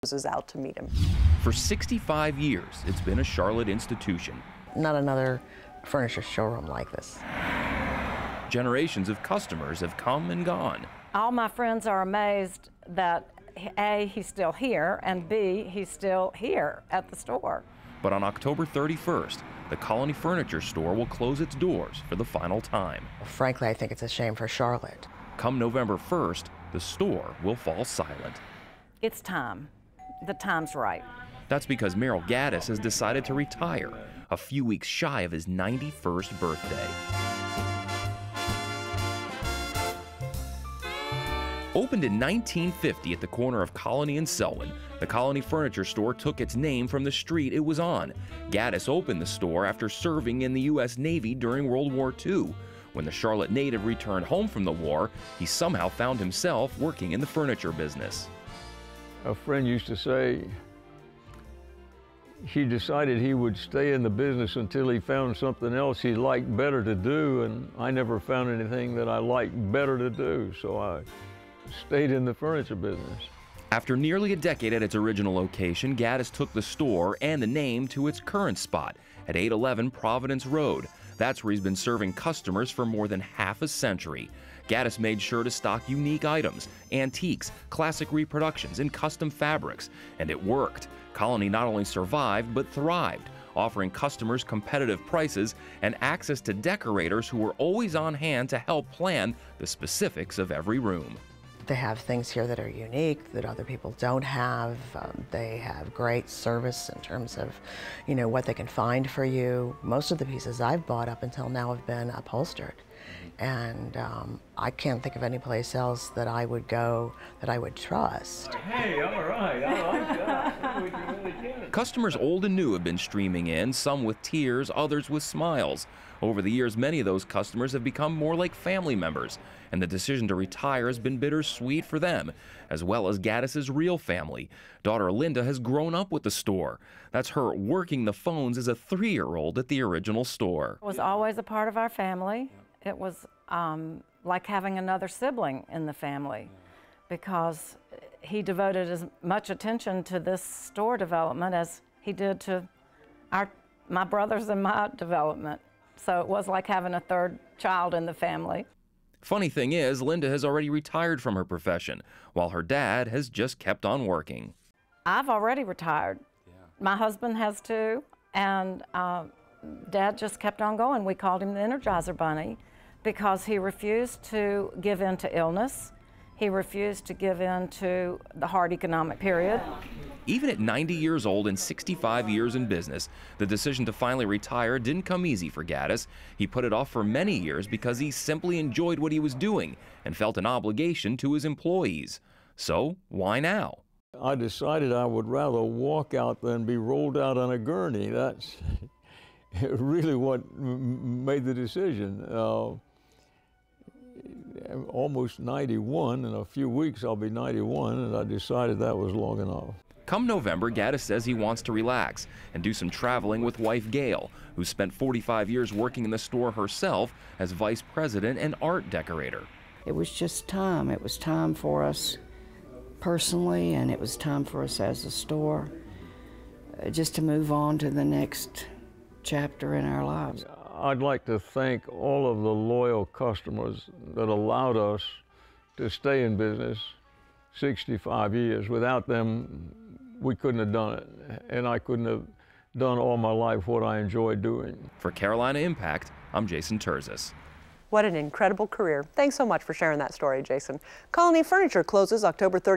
is out to meet him. For 65 years, it's been a Charlotte institution. Not another furniture showroom like this. Generations of customers have come and gone. All my friends are amazed that A, he's still here, and B, he's still here at the store. But on October 31st, the Colony Furniture Store will close its doors for the final time. Frankly, I think it's a shame for Charlotte. Come November 1st, the store will fall silent. It's time. The time's right. That's because Merrill Gaddis has decided to retire a few weeks shy of his 91st birthday. Opened in 1950 at the corner of Colony and Selwyn, the Colony Furniture Store took its name from the street it was on. Gaddis opened the store after serving in the U.S. Navy during World War II. When the Charlotte native returned home from the war, he somehow found himself working in the furniture business. A friend used to say he decided he would stay in the business until he found something else he liked better to do, and I never found anything that I liked better to do, so I stayed in the furniture business. After nearly a decade at its original location, Gaddis took the store and the name to its current spot at 811 Providence Road. That's where he's been serving customers for more than half a century. Gaddis made sure to stock unique items, antiques, classic reproductions, and custom fabrics, and it worked. Colony not only survived, but thrived, offering customers competitive prices and access to decorators who were always on hand to help plan the specifics of every room. They have things here that are unique that other people don't have. They have great service in terms of, what they can find for you. Most of the pieces I've bought up until now have been upholstered. And I can't think of any place else that I would go that I would trust. Hey, all right, I like that. We can really get it. Customers old and new have been streaming in, some with tears, others with smiles. Over the years, many of those customers have become more like family members, and the decision to retire has been bittersweet for them, as well as Gaddis's real family. Daughter Linda has grown up with the store. That's her working the phones as a 3-year-old at the original store. It was always a part of our family. It was like having another sibling in the family, because he devoted as much attention to this store development as he did to my brothers and my development. So it was like having a third child in the family. Funny thing is, Linda has already retired from her profession, while her dad has just kept on working. I've already retired. Yeah. My husband has too, and Dad just kept on going. We called him the Energizer Bunny because he refused to give in to illness. He refused to give in to the hard economic period. Even at 90 years old and 65 years in business, the decision to finally retire didn't come easy for Gaddis. He put it off for many years because he simply enjoyed what he was doing and felt an obligation to his employees. So why now? I decided I would rather walk out than be rolled out on a gurney. That's really what made the decision. Almost 91. In a few weeks I'll be 91, and I decided that was long enough. Come November, Gaddis says he wants to relax and do some traveling with wife Gail, who spent 45 years working in the store herself as vice president and art decorator. It was just time. It was time for us personally, and it was time for us as a store just to move on to the next chapter in our lives. I'd like to thank all of the loyal customers that allowed us to stay in business 65 years. Without them, we couldn't have done it, and I couldn't have done all my life what I enjoyed doing. For Carolina Impact, I'm Jason Terzis. What an incredible career. Thanks so much for sharing that story, Jason. Colony Furniture closes October 30th.